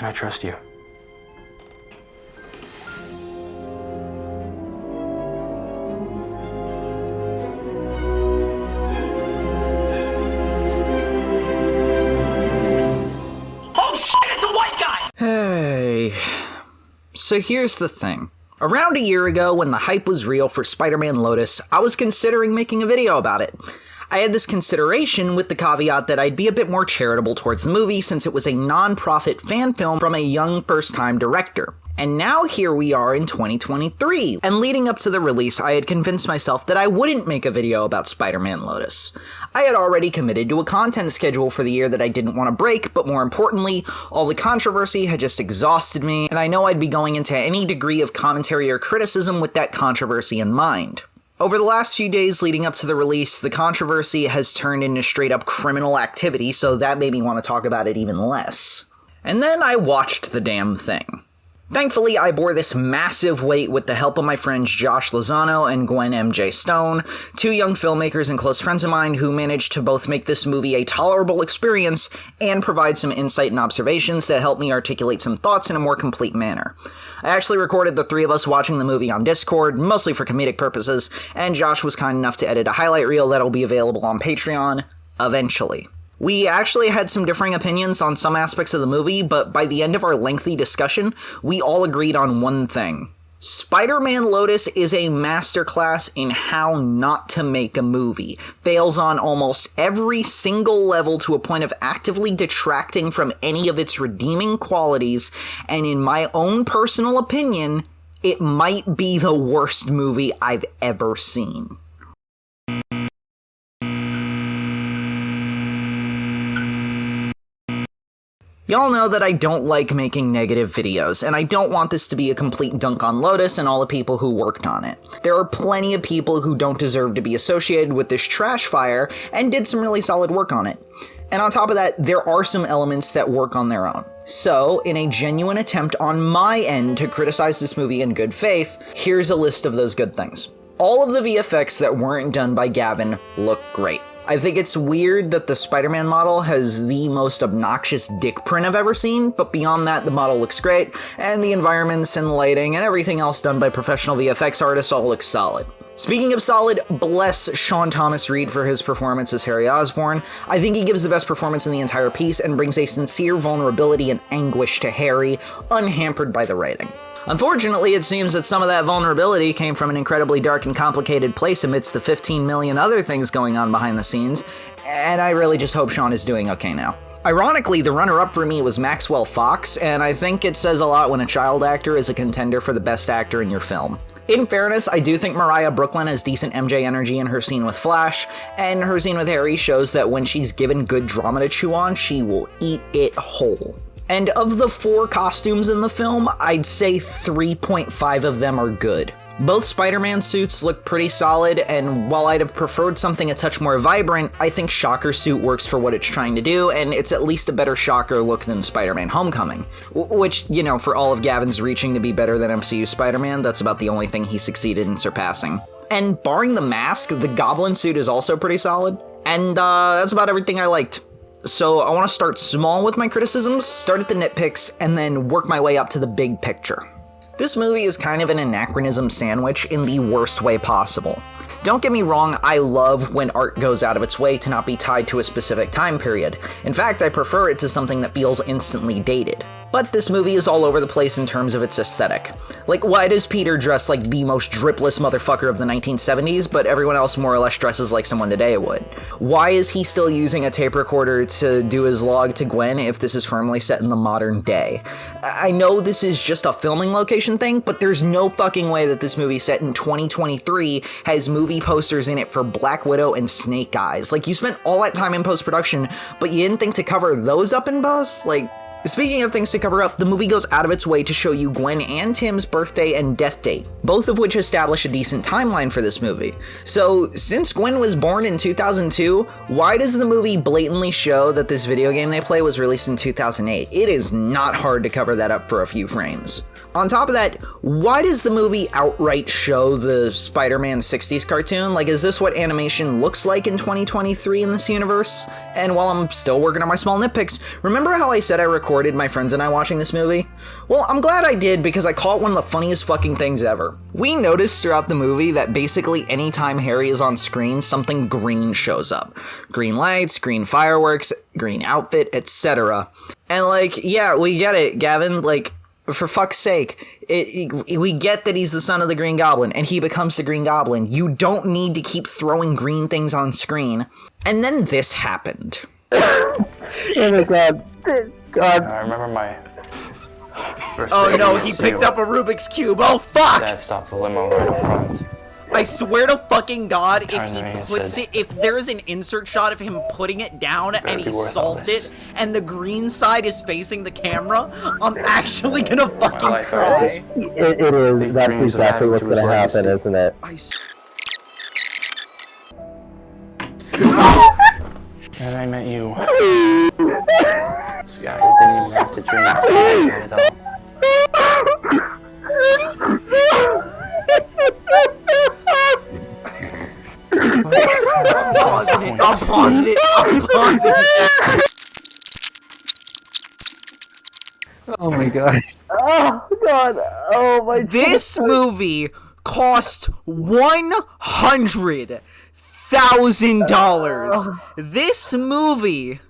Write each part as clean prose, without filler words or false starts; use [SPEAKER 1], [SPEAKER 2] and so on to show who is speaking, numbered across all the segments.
[SPEAKER 1] Can I trust you?
[SPEAKER 2] Oh shit, it's a white guy!
[SPEAKER 3] Hey. So here's the thing. Around a year ago, when the hype was real for Spider-Man Lotus, I was considering making a video about it. I had this consideration with the caveat that I'd be a bit more charitable towards the movie since it was a non-profit fan film from a young first-time director. And now here we are in 2023, and leading up to the release, I had convinced myself that I wouldn't make a video about Spider-Man Lotus. I had already committed to a content schedule for the year that I didn't want to break, but more importantly, all the controversy had just exhausted me, and I know I'd be going into any degree of commentary or criticism with that controversy in mind. Over the last few days leading up to the release, the controversy has turned into straight up criminal activity, so that made me want to talk about it even less. And then I watched the damn thing. Thankfully, I bore this massive weight with the help of my friends Josh Lozano and Gwen M.J. Stone, two young filmmakers and close friends of mine who managed to both make this movie a tolerable experience and provide some insight and observations that helped me articulate some thoughts in a more complete manner. I actually recorded the three of us watching the movie on Discord, mostly for comedic purposes, and Josh was kind enough to edit a highlight reel that'll be available on Patreon eventually. We actually had some differing opinions on some aspects of the movie, but by the end of our lengthy discussion, we all agreed on one thing. Spider-Man Lotus is a masterclass in how not to make a movie. Fails on almost every single level to a point of actively detracting from any of its redeeming qualities, and in my own personal opinion, it might be the worst movie I've ever seen. Y'all know that I don't like making negative videos, and I don't want this to be a complete dunk on Lotus and all the people who worked on it. There are plenty of people who don't deserve to be associated with this trash fire, and did some really solid work on it. And on top of that, there are some elements that work on their own. So, in a genuine attempt on my end to criticize this movie in good faith, here's a list of those good things. All of the VFX that weren't done by Gavin look great. I think it's weird that the Spider-Man model has the most obnoxious dick print I've ever seen, but beyond that, the model looks great, and the environments and lighting and everything else done by professional VFX artists all looks solid. Speaking of solid, bless Sean Thomas Reed for his performance as Harry Osborn. I think he gives the best performance in the entire piece and brings a sincere vulnerability and anguish to Harry, unhampered by the writing. Unfortunately, it seems that some of that vulnerability came from an incredibly dark and complicated place amidst the 15 million other things going on behind the scenes, and I really just hope Sean is doing okay now. Ironically, the runner-up for me was Maxwell Fox, and I think it says a lot when a child actor is a contender for the best actor in your film. In fairness, I do think Mariah Brooklyn has decent MJ energy in her scene with Flash, and her scene with Harry shows that when she's given good drama to chew on, she will eat it whole. And of the 4 costumes in the film, I'd say 3.5 of them are good. Both Spider-Man suits look pretty solid, and while I'd have preferred something a touch more vibrant, I think Shocker's suit works for what it's trying to do, and it's at least a better Shocker look than Spider-Man Homecoming. Which, you know, for all of Gavin's reaching to be better than MCU Spider-Man, that's about the only thing he succeeded in surpassing. And barring the mask, the Goblin suit is also pretty solid, and that's about everything I liked. So I want to start small with my criticisms, start at the nitpicks, and then work my way up to the big picture. This movie is kind of an anachronism sandwich in the worst way possible. Don't get me wrong, I love when art goes out of its way to not be tied to a specific time period. In fact, I prefer it to something that feels instantly dated. But this movie is all over the place in terms of its aesthetic. Like, why does Peter dress like the most dripless motherfucker of the 1970s, but everyone else more or less dresses like someone today would? Why is he still using a tape recorder to do his log to Gwen if this is firmly set in the modern day? I know this is just a filming location thing, but there's no fucking way that this movie set in 2023 has movie posters in it for Black Widow and Snake Eyes. Like, you spent all that time in post-production, but you didn't think to cover those up in post? Like, speaking of things to cover up, the movie goes out of its way to show you Gwen and Tim's birthday and death date, both of which establish a decent timeline for this movie. So, since Gwen was born in 2002, why does the movie blatantly show that this video game they play was released in 2008? It is not hard to cover that up for a few frames. On top of that, why does the movie outright show the Spider-Man 60s cartoon? Like, is this what animation looks like in 2023 in this universe? And while I'm still working on my small nitpicks, remember how I said I recorded recorded my friends and I watching this movie? Well, I'm glad I did because I caught one of the funniest fucking things ever. We noticed throughout the movie that basically anytime Harry is on screen, something green shows up. Green lights, green fireworks, green outfit, etc. And like, yeah, we get it, Gavin, like, for fuck's sake, we get that he's the son of the Green Goblin, and he becomes the Green Goblin. You don't need to keep throwing green things on screen. And then this happened.
[SPEAKER 1] Oh my god. God.
[SPEAKER 4] I remember my first
[SPEAKER 2] Oh
[SPEAKER 4] day
[SPEAKER 2] no,
[SPEAKER 4] at
[SPEAKER 2] he
[SPEAKER 4] City
[SPEAKER 2] picked up a Rubik's Cube. Oh fuck!
[SPEAKER 4] Dad stopped the limo right up front.
[SPEAKER 2] I swear to fucking God, if
[SPEAKER 4] Turned to me
[SPEAKER 2] he
[SPEAKER 4] and
[SPEAKER 2] puts
[SPEAKER 4] said,
[SPEAKER 2] it, if there is an insert shot of him putting it down and he
[SPEAKER 4] be worth all
[SPEAKER 2] solved
[SPEAKER 4] this.
[SPEAKER 2] it, and the green side is facing the camera, I'm actually gonna fucking
[SPEAKER 4] life
[SPEAKER 2] cry.
[SPEAKER 4] is-
[SPEAKER 1] It is.
[SPEAKER 4] Big
[SPEAKER 1] That's
[SPEAKER 4] dreams of
[SPEAKER 1] exactly
[SPEAKER 4] adding
[SPEAKER 1] what's
[SPEAKER 4] to his
[SPEAKER 1] gonna happen,
[SPEAKER 4] legacy.
[SPEAKER 1] isn't it?
[SPEAKER 4] And I met you. This guy didn't even have to dream at all.
[SPEAKER 2] I'm pausing it. I'm pausing it. I'm pausing it.
[SPEAKER 5] Oh my god.
[SPEAKER 1] Oh god. Oh my.
[SPEAKER 2] This movie cost $100,000. This movie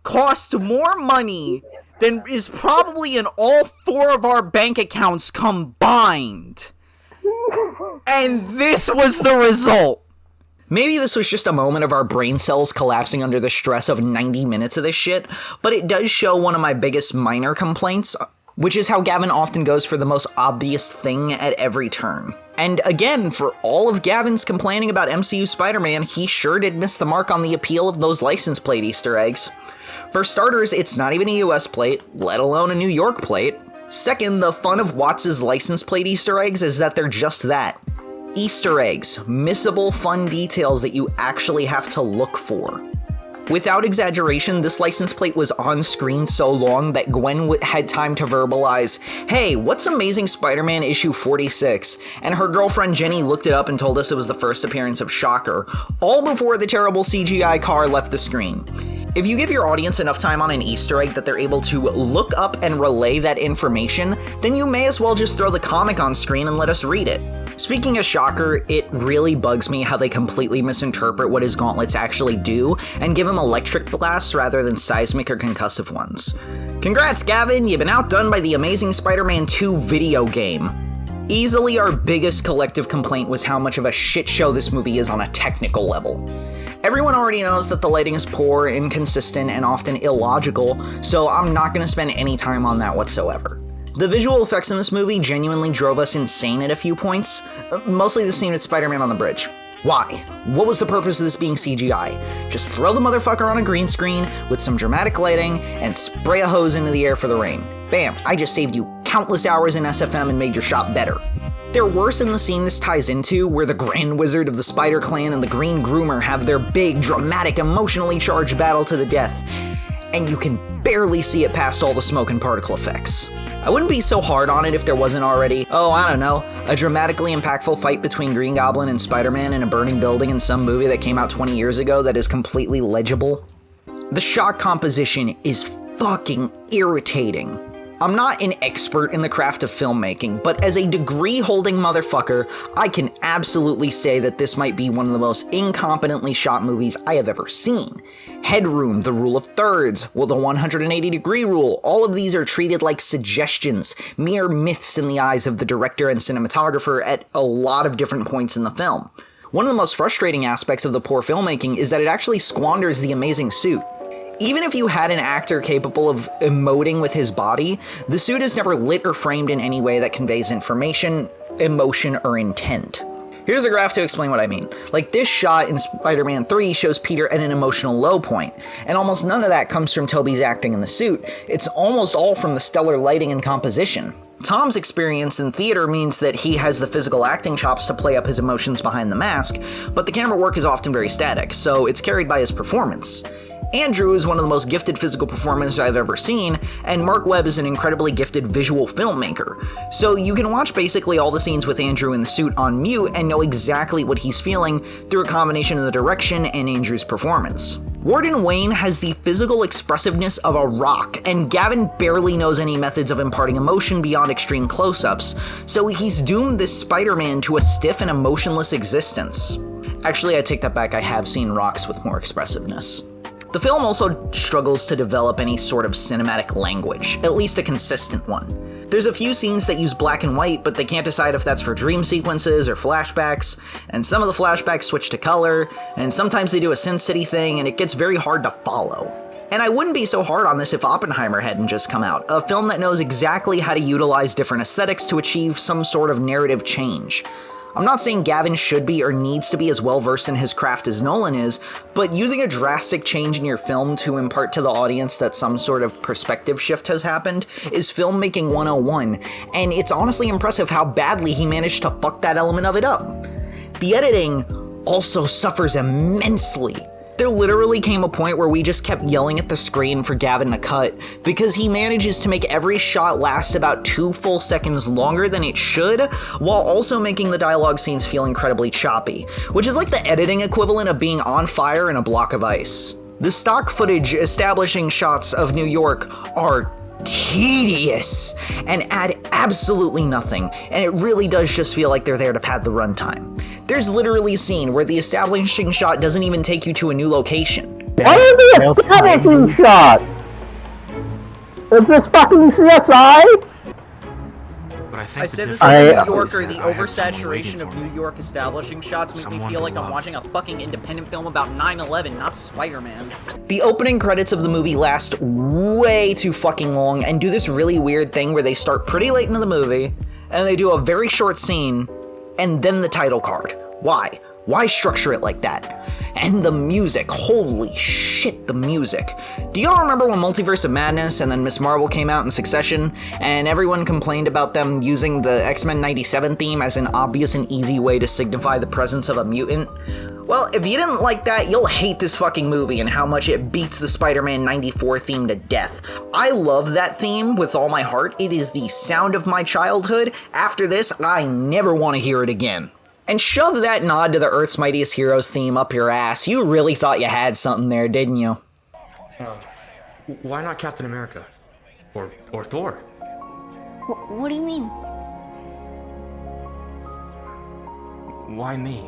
[SPEAKER 2] cost more money than is probably in all 4 of our bank accounts combined. And this was the result.
[SPEAKER 3] Maybe this was just a moment of our brain cells collapsing under the stress of 90 minutes of this shit, but it does show one of my biggest minor complaints, which is how Gavin often goes for the most obvious thing at every turn. And again, for all of Gavin's complaining about MCU Spider-Man, he sure did miss the mark on the appeal of those license plate Easter eggs. For starters, it's not even a US plate, let alone a New York plate. Second, the fun of Watts' license plate Easter eggs is that they're just that. Easter eggs, missable fun details that you actually have to look for. Without exaggeration, this license plate was on screen so long that Gwen had time to verbalize, "Hey, what's Amazing Spider-Man issue 46?" And her girlfriend Jenny looked it up and told us it was the first appearance of Shocker, all before the terrible CGI car left the screen. If you give your audience enough time on an Easter egg that they're able to look up and relay that information, then you may as well just throw the comic on screen and let us read it. Speaking of Shocker, it really bugs me how they completely misinterpret what his gauntlets actually do and give him electric blasts rather than seismic or concussive ones. Congrats, Gavin, you've been outdone by the Amazing Spider-Man 2 video game. Easily our biggest collective complaint was how much of a shit show this movie is on a technical level. Everyone already knows that the lighting is poor, inconsistent, and often illogical, so I'm not going to spend any time on that whatsoever. The visual effects in this movie genuinely drove us insane at a few points, mostly the scene with Spider-Man on the bridge. Why? What was the purpose of this being CGI? Just throw the motherfucker on a green screen with some dramatic lighting and spray a hose into the air for the rain. Bam, I just saved you countless hours in SFM and made your shot better. They're worse in the scene this ties into, where the Grand Wizard of the Spider Clan and the Green Groomer have their big, dramatic, emotionally charged battle to the death, and you can barely see it past all the smoke and particle effects. I wouldn't be so hard on it if there wasn't already, a dramatically impactful fight between Green Goblin and Spider-Man in a burning building in some movie that came out 20 years ago that is completely legible. The shot composition is fucking irritating. I'm not an expert in the craft of filmmaking, but as a degree-holding motherfucker, I can absolutely say that this might be one of the most incompetently shot movies I have ever seen. Headroom, the rule of thirds, the 180-degree rule, all of these are treated like suggestions, mere myths in the eyes of the director and cinematographer at a lot of different points in the film. One of the most frustrating aspects of the poor filmmaking is that it actually squanders the amazing suit. Even if you had an actor capable of emoting with his body, the suit is never lit or framed in any way that conveys information, emotion, or intent. Here's a graph to explain what I mean. Like, this shot in Spider-Man 3 shows Peter at an emotional low point, and almost none of that comes from Tobey's acting in the suit. It's almost all from the stellar lighting and composition. Tom's experience in theater means that he has the physical acting chops to play up his emotions behind the mask, but the camera work is often very static, so it's carried by his performance. Andrew is one of the most gifted physical performers I've ever seen, and Mark Webb is an incredibly gifted visual filmmaker. So you can watch basically all the scenes with Andrew in the suit on mute and know exactly what he's feeling through a combination of the direction and Andrew's performance. Warden Wayne has the physical expressiveness of a rock, and Gavin barely knows any methods of imparting emotion beyond extreme close-ups, so he's doomed this Spider-Man to a stiff and emotionless existence. Actually, I take that back, I have seen rocks with more expressiveness. The film also struggles to develop any sort of cinematic language, at least a consistent one. There's a few scenes that use black and white, but they can't decide if that's for dream sequences or flashbacks, and some of the flashbacks switch to color, and sometimes they do a Sin City thing, and it gets very hard to follow. And I wouldn't be so hard on this if Oppenheimer hadn't just come out, a film that knows exactly how to utilize different aesthetics to achieve some sort of narrative change. I'm not saying Gavin should be or needs to be as well versed in his craft as Nolan is, but using a drastic change in your film to impart to the audience that some sort of perspective shift has happened is filmmaking 101, and it's honestly impressive how badly he managed to fuck that element of it up. The editing also suffers immensely. There literally came a point where we just kept yelling at the screen for Gavin to cut, because he manages to make every shot last about 2 full seconds longer than it should, while also making the dialogue scenes feel incredibly choppy, which is like the editing equivalent of being on fire in a block of ice. The stock footage establishing shots of New York are tedious and add absolutely nothing, and it really does just feel like they're there to pad the runtime. There's literally a scene where the establishing shot doesn't even take you to a new location.
[SPEAKER 1] What are the establishing shots? Is this fucking CSI?
[SPEAKER 4] But I think
[SPEAKER 2] I said this
[SPEAKER 1] I-
[SPEAKER 2] as a New Yorker, the oversaturation of New York establishing shots make me
[SPEAKER 4] Someone
[SPEAKER 2] feel
[SPEAKER 4] to
[SPEAKER 2] like I'm
[SPEAKER 4] love.
[SPEAKER 2] watching a fucking independent film about 9/11, not Spider-Man.
[SPEAKER 3] The opening credits of the movie last way too fucking long and do this really weird thing where they start pretty late into the movie, and they do a very short scene, and then the title card. Why? Why structure it like that? And the music, holy shit, the music. Do y'all remember when Multiverse of Madness and then Ms. Marvel came out in succession, and everyone complained about them using the X-Men 97 theme as an obvious and easy way to signify the presence of a mutant? Well, if you didn't like that, you'll hate this fucking movie and how much it beats the Spider-Man 94 theme to death. I love that theme with all my heart. It is the sound of my childhood. After this, I never want to hear it again. And shove that nod to the Earth's Mightiest Heroes theme up your ass. You really thought you had something there, didn't you?
[SPEAKER 6] Why not Captain America? Or Thor?
[SPEAKER 7] What do you mean?
[SPEAKER 6] Why me?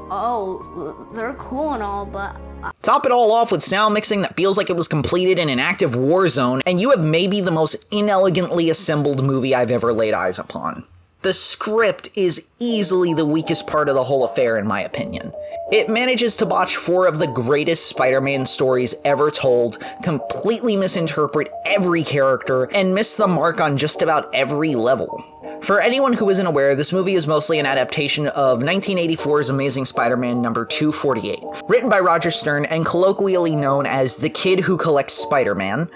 [SPEAKER 7] Oh, they're cool and all, but
[SPEAKER 3] Top it all off with sound mixing that feels like it was completed in an active war zone, and you have maybe the most inelegantly assembled movie I've ever laid eyes upon. The script is easily the weakest part of the whole affair, in my opinion. It manages to botch 4 of the greatest Spider-Man stories ever told, completely misinterpret every character, and miss the mark on just about every level. For anyone who isn't aware, this movie is mostly an adaptation of 1984's Amazing Spider-Man number 248, written by Roger Stern and colloquially known as The Kid Who Collects Spider-Man,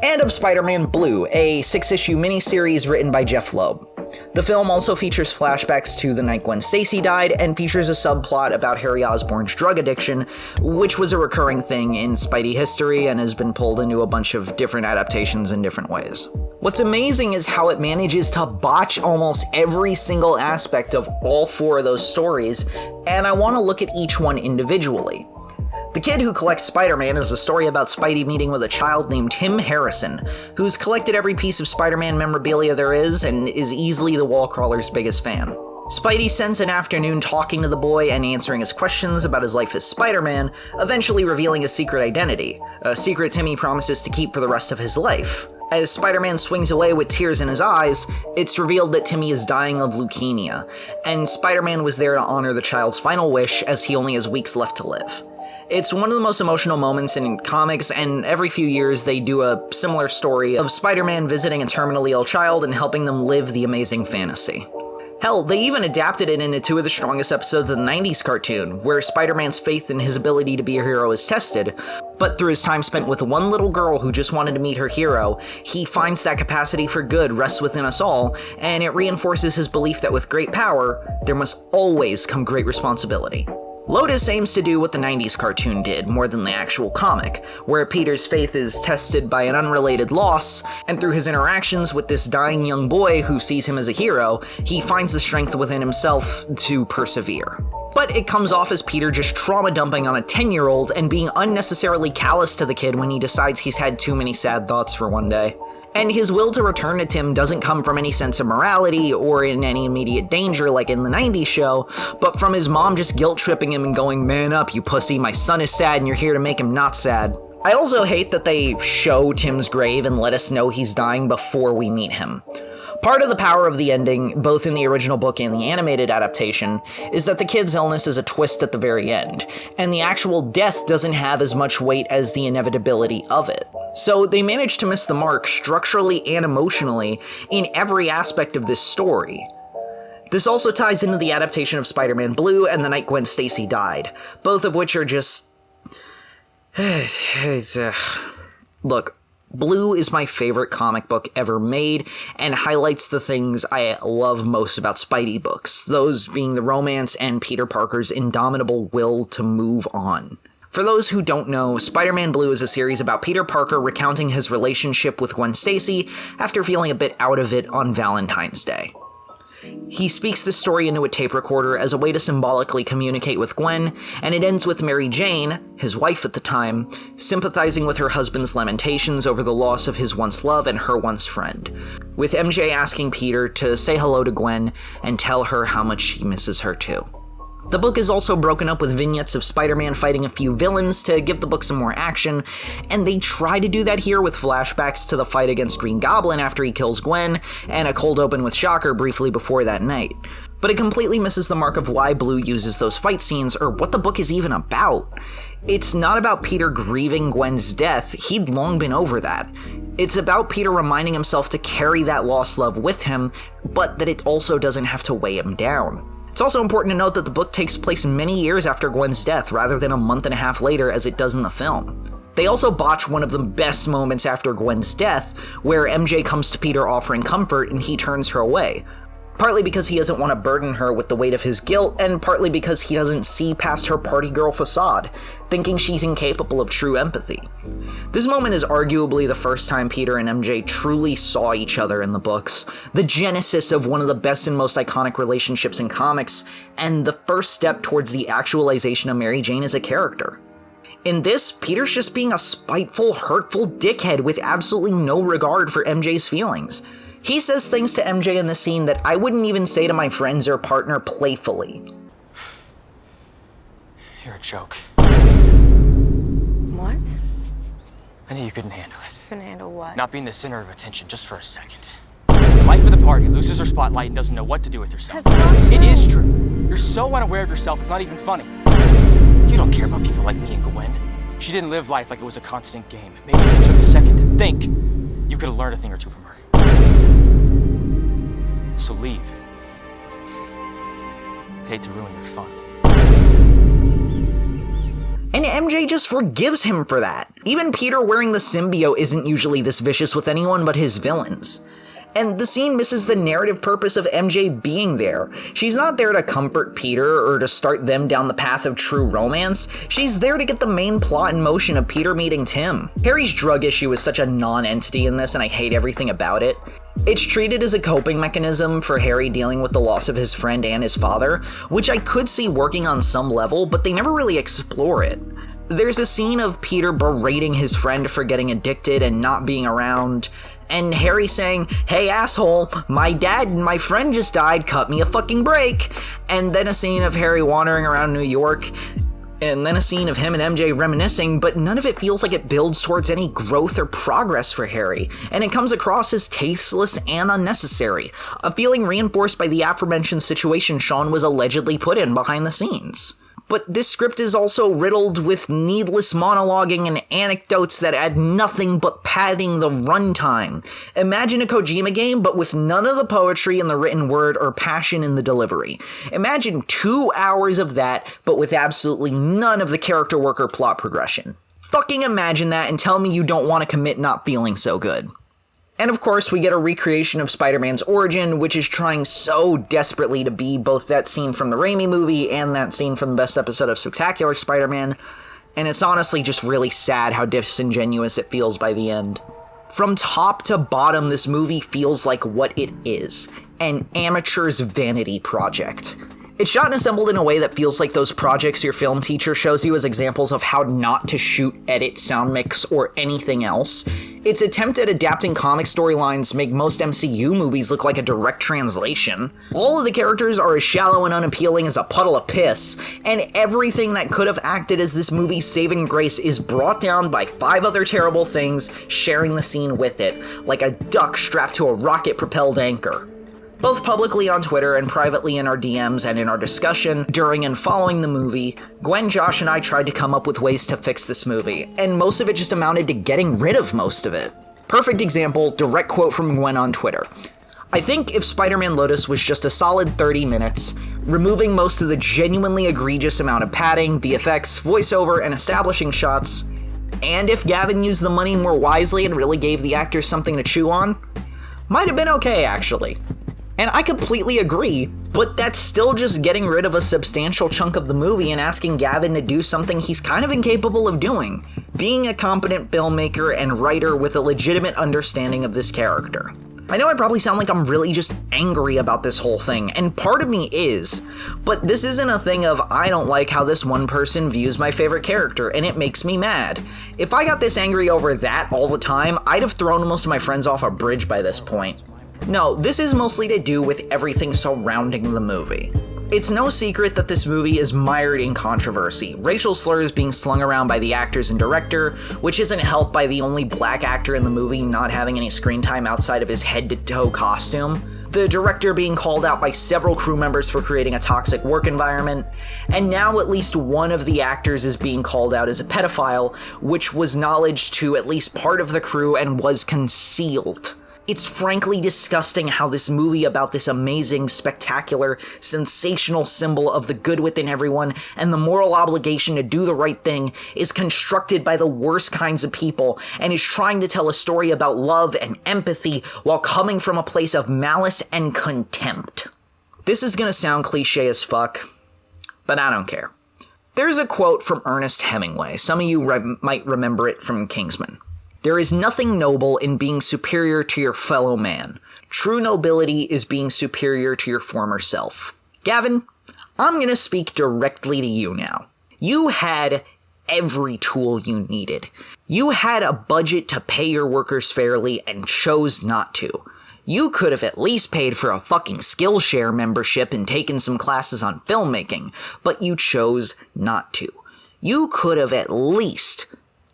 [SPEAKER 3] and of Spider-Man Blue, a 6-issue miniseries written by Jeff Loeb. The film also features flashbacks to the night Gwen Stacy died and features a subplot about Harry Osborn's drug addiction, which was a recurring thing in Spidey history and has been pulled into a bunch of different adaptations in different ways. What's amazing is how it manages to botch almost every single aspect of all 4 of those stories, and I want to look at each one individually. The Kid Who Collects Spider-Man is a story about Spidey meeting with a child named Tim Harrison, who's collected every piece of Spider-Man memorabilia there is and is easily the wall crawler's biggest fan. Spidey spends an afternoon talking to the boy and answering his questions about his life as Spider-Man, eventually revealing his secret identity, a secret Timmy promises to keep for the rest of his life. As Spider-Man swings away with tears in his eyes, it's revealed that Timmy is dying of leukemia, and Spider-Man was there to honor the child's final wish as he only has weeks left to live. It's one of the most emotional moments in comics, and every few years they do a similar story of Spider-Man visiting a terminally ill child and helping them live the amazing fantasy. Hell, they even adapted it into 2 of the strongest episodes of the 90s cartoon, where Spider-Man's faith in his ability to be a hero is tested, but through his time spent with one little girl who just wanted to meet her hero, he finds that capacity for good rests within us all, and it reinforces his belief that with great power, there must always come great responsibility. Lotus aims to do what the 90s cartoon did more than the actual comic, where Peter's faith is tested by an unrelated loss, and through his interactions with this dying young boy who sees him as a hero, he finds the strength within himself to persevere. But it comes off as Peter just trauma dumping on a 10-year-old and being unnecessarily callous to the kid when he decides he's had too many sad thoughts for one day. And his will to return to Tim doesn't come from any sense of morality or in any immediate danger like in the 90s show, but from his mom just guilt-tripping him and going, "Man up, you pussy, my son is sad and you're here to make him not sad." I also hate that they show Tim's grave and let us know he's dying before we meet him. Part of the power of the ending, both in the original book and the animated adaptation, is that the kid's illness is a twist at the very end, and the actual death doesn't have as much weight as the inevitability of it. So they managed to miss the mark structurally and emotionally in every aspect of this story. This also ties into the adaptation of Spider-Man Blue and the night Gwen Stacy died, both of which are just... Look, Blue is my favorite comic book ever made, and highlights the things I love most about Spidey books, those being the romance and Peter Parker's indomitable will to move on. For those who don't know, Spider-Man Blue is a series about Peter Parker recounting his relationship with Gwen Stacy after feeling a bit out of it on Valentine's Day. He speaks this story into a tape recorder as a way to symbolically communicate with Gwen, and it ends with Mary Jane, his wife at the time, sympathizing with her husband's lamentations over the loss of his once love and her once friend, with MJ asking Peter to say hello to Gwen and tell her how much he misses her too. The book is also broken up with vignettes of Spider-Man fighting a few villains to give the book some more action, and they try to do that here with flashbacks to the fight against Green Goblin after he kills Gwen, and a cold open with Shocker briefly before that night. But it completely misses the mark of why Blue uses those fight scenes, or what the book is even about. It's not about Peter grieving Gwen's death, he'd long been over that. It's about Peter reminding himself to carry that lost love with him, but that it also doesn't have to weigh him down. It's also important to note that the book takes place many years after Gwen's death, rather than a month and a half later as it does in the film. They also botch one of the best moments after Gwen's death, where MJ comes to Peter offering comfort and he turns her away. Partly because he doesn't want to burden her with the weight of his guilt, and partly because he doesn't see past her party girl facade, thinking she's incapable of true empathy. This moment is arguably the first time Peter and MJ truly saw each other in the books, the genesis of one of the best and most iconic relationships in comics, and the first step towards the actualization of Mary Jane as a character. In this, Peter's just being a spiteful, hurtful dickhead with absolutely no regard for MJ's feelings. He says things to MJ in the scene that I wouldn't even say to my friends or partner playfully.
[SPEAKER 6] You're a joke.
[SPEAKER 8] What?
[SPEAKER 6] I knew you couldn't handle it.
[SPEAKER 8] Couldn't handle what?
[SPEAKER 6] Not being the center of attention just for a second. The life of the party loses her spotlight and doesn't know what to do with herself.
[SPEAKER 8] That's not true.
[SPEAKER 6] It is true. You're so unaware of yourself, it's not even funny. You don't care about people like me and Gwen. She didn't live life like it was a constant game. Maybe if you took a second to think, you could have learned a thing or two from her. So leave. Hate to ruin your fun.
[SPEAKER 3] And MJ just forgives him for that. Even Peter wearing the symbiote isn't usually this vicious with anyone but his villains. And the scene misses the narrative purpose of MJ being there. She's not there to comfort Peter or to start them down the path of true romance. She's there to get the main plot in motion of Peter meeting Tim. Harry's drug issue is such a non-entity in this, and I hate everything about it. It's treated as a coping mechanism for Harry dealing with the loss of his friend and his father, which I could see working on some level, but they never really explore it. There's a scene of Peter berating his friend for getting addicted and not being around, and Harry saying, "Hey asshole, my dad and my friend just died, cut me a fucking break," and then a scene of Harry wandering around New York, and then a scene of him and MJ reminiscing, but none of it feels like it builds towards any growth or progress for Harry, and it comes across as tasteless and unnecessary, a feeling reinforced by the aforementioned situation Sean was allegedly put in behind the scenes. But this script is also riddled with needless monologuing and anecdotes that add nothing but padding the runtime. Imagine a Kojima game, but with none of the poetry in the written word or passion in the delivery. Imagine 2 hours of that, but with absolutely none of the character work or plot progression. Fucking imagine that and tell me you don't want to commit not feeling so good. And of course, we get a recreation of Spider-Man's origin, which is trying so desperately to be both that scene from the Raimi movie and that scene from the best episode of Spectacular Spider-Man, and it's honestly just really sad how disingenuous it feels by the end. From top to bottom, this movie feels like what it is, an amateur's vanity project. It's shot and assembled in a way that feels like those projects your film teacher shows you as examples of how not to shoot, edit, sound mix, or anything else. Its attempt at adapting comic storylines make most MCU movies look like a direct translation. All of the characters are as shallow and unappealing as a puddle of piss, and everything that could have acted as this movie's saving grace is brought down by 5 other terrible things sharing the scene with it, like a duck strapped to a rocket-propelled anchor. Both publicly on Twitter and privately in our DMs and in our discussion during and following the movie, Gwen, Josh, and I tried to come up with ways to fix this movie, and most of it just amounted to getting rid of most of it. Perfect example, direct quote from Gwen on Twitter. I think if Spider-Man Lotus was just a solid 30 minutes, removing most of the genuinely egregious amount of padding, VFX, voiceover, and establishing shots, and if Gavin used the money more wisely and really gave the actors something to chew on, might have been okay, actually. And I completely agree, but that's still just getting rid of a substantial chunk of the movie and asking Gavin to do something he's kind of incapable of doing, being a competent filmmaker and writer with a legitimate understanding of this character. I know I probably sound like I'm really just angry about this whole thing, and part of me is, but this isn't a thing of I don't like how this one person views my favorite character, and it makes me mad. If I got this angry over that all the time, I'd have thrown most of my friends off a bridge by this point. No, this is mostly to do with everything surrounding the movie. It's no secret that this movie is mired in controversy, racial slurs being slung around by the actors and director, which isn't helped by the only black actor in the movie not having any screen time outside of his head-to-toe costume, the director being called out by several crew members for creating a toxic work environment, and now at least one of the actors is being called out as a pedophile, which was knowledge to at least part of the crew and was concealed. It's frankly disgusting how this movie about this amazing, spectacular, sensational symbol of the good within everyone and the moral obligation to do the right thing is constructed by the worst kinds of people and is trying to tell a story about love and empathy while coming from a place of malice and contempt. This is gonna sound cliche as fuck, but I don't care. There's a quote from Ernest Hemingway. Some of you might remember it from Kingsman. There is nothing noble in being superior to your fellow man. True nobility is being superior to your former self. Gavin, I'm gonna speak directly to you now. You had every tool you needed. You had a budget to pay your workers fairly and chose not to. You could have at least paid for a fucking Skillshare membership and taken some classes on filmmaking, but you chose not to. You could have at least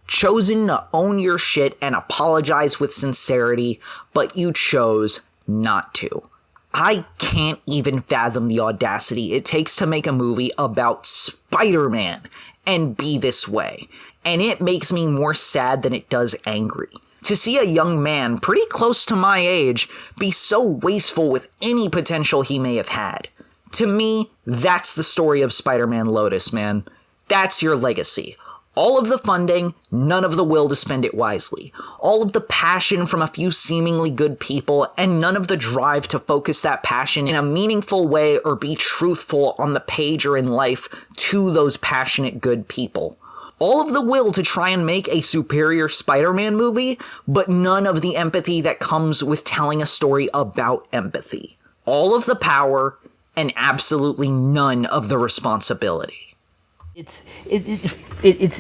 [SPEAKER 3] chosen to own your shit and apologize with sincerity, but you chose not to. I can't even fathom the audacity it takes to make a movie about Spider-Man and be this way, and it makes me more sad than it does angry. To see a young man pretty close to my age be so wasteful with any potential he may have had. To me, that's the story of Spider-Man Lotus, man. That's your legacy. All of the funding, none of the will to spend it wisely. All of the passion from a few seemingly good people, and none of the drive to focus that passion in a meaningful way or be truthful on the page or in life to those passionate good people. All of the will to try and make a superior Spider-Man movie, but none of the empathy that comes with telling a story about empathy. All of the power, and absolutely none of the responsibility.
[SPEAKER 5] It's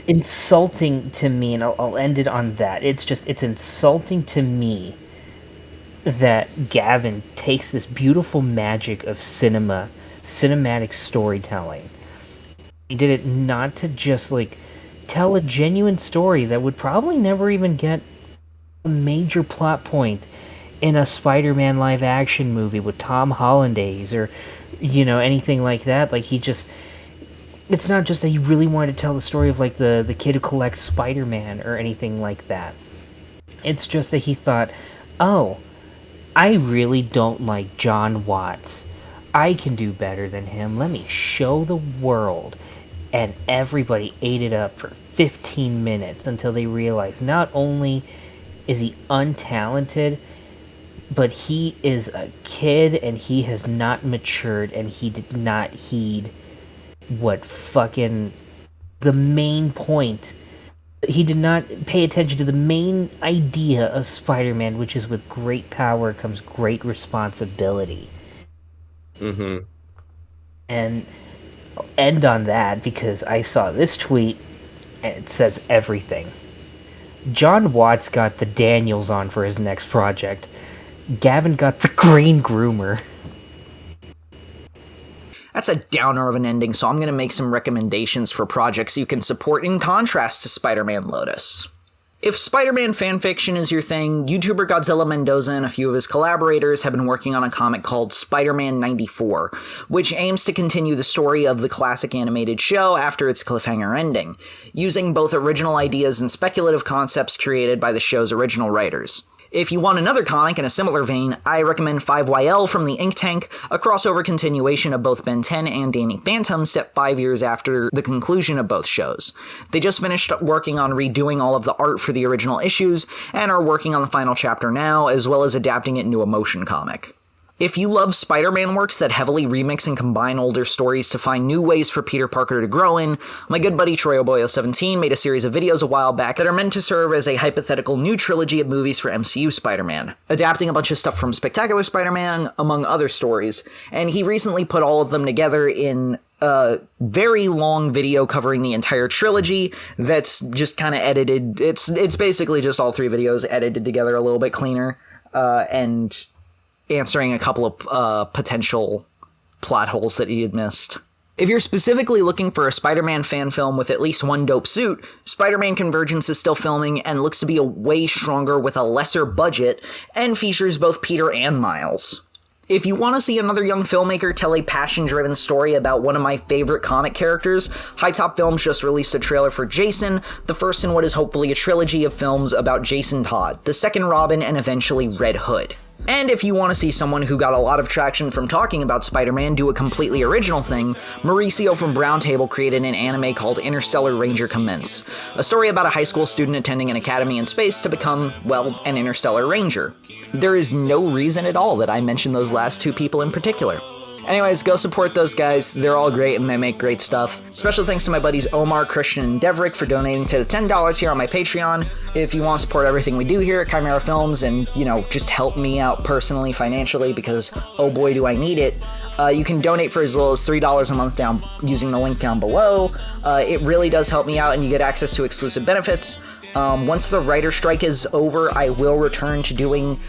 [SPEAKER 5] insulting to me, and I'll end it on that. It's insulting to me that Gavin takes this beautiful magic of cinematic storytelling. He did it not to just tell a genuine story that would probably never even get a major plot point in a Spider-Man live action movie with Tom Hollandaise or anything like that. It's not just that he really wanted to tell the story of the kid who collects Spider-Man or anything like that. It's just that he thought, oh, I really don't like John Watts. I can do better than him. Let me show the world. And everybody ate it up for 15 minutes until they realized not only is he untalented, but he is a kid and he has not matured, and he did not heed what fucking the main point. He did not pay attention to the main idea of Spider-Man, which is with great power comes great responsibility.
[SPEAKER 8] Mm-hmm.
[SPEAKER 5] And I'll end on that because I saw this tweet and it says everything. John Watts got the Daniels on for his next project. Gavin got the Green Groomer.
[SPEAKER 3] That's a downer of an ending, so I'm going to make some recommendations for projects you can support in contrast to Spider-Man Lotus. If Spider-Man fanfiction is your thing, YouTuber Godzilla Mendoza and a few of his collaborators have been working on a comic called Spider-Man 94, which aims to continue the story of the classic animated show after its cliffhanger ending, using both original ideas and speculative concepts created by the show's original writers. If you want another comic in a similar vein, I recommend 5YL from the Ink Tank, a crossover continuation of both Ben 10 and Danny Phantom set 5 years after the conclusion of both shows. They just finished working on redoing all of the art for the original issues, and are working on the final chapter now, as well as adapting it into a motion comic. If you love Spider-Man works that heavily remix and combine older stories to find new ways for Peter Parker to grow in, my good buddy TroyOboyo17 made a series of videos a while back that are meant to serve as a hypothetical new trilogy of movies for MCU Spider-Man, adapting a bunch of stuff from Spectacular Spider-Man, among other stories, and he recently put all of them together in a very long video covering the entire trilogy that's just kind of edited. It's basically just all 3 videos edited together a little bit cleaner, and answering a couple of potential plot holes that he had missed. If you're specifically looking for a Spider-Man fan film with at least one dope suit, Spider-Man Convergence is still filming and looks to be a way stronger with a lesser budget, and features both Peter and Miles. If you want to see another young filmmaker tell a passion-driven story about one of my favorite comic characters, High Top Films just released a trailer for Jason, the first in what is hopefully a trilogy of films about Jason Todd, the second Robin, and eventually Red Hood. And if you want to see someone who got a lot of traction from talking about Spider-Man do a completely original thing, Mauricio from Brown Table created an anime called Interstellar Ranger Commence, a story about a high school student attending an academy in space to become, well, an interstellar ranger. There is no reason at all that I mentioned those last 2 people in particular. Anyways, go support those guys. They're all great and they make great stuff. Special thanks to my buddies Omar, Christian, and Devrick for donating to the $10 here on my Patreon. If you want to support everything we do here at Chimera Films and, just help me out personally, financially, because oh boy do I need it, you can donate for as little as $3 a month using the link down below. It really does help me out and you get access to exclusive benefits. Once the writer strike is over, I will return to doing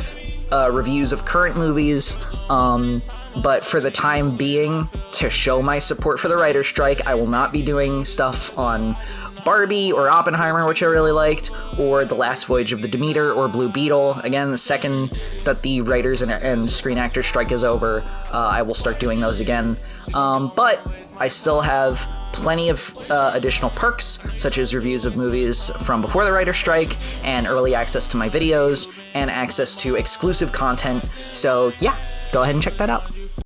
[SPEAKER 3] reviews of current movies, but for the time being, to show my support for the writer's strike, I will not be doing stuff on Barbie or Oppenheimer, which I really liked, or The Last Voyage of the Demeter or Blue Beetle. Again, the second that the writers and screen actors strike is over, I will start doing those again. But I still have plenty of additional perks, such as reviews of movies from before the writer's strike, and early access to my videos, and access to exclusive content. So yeah, go ahead and check that out.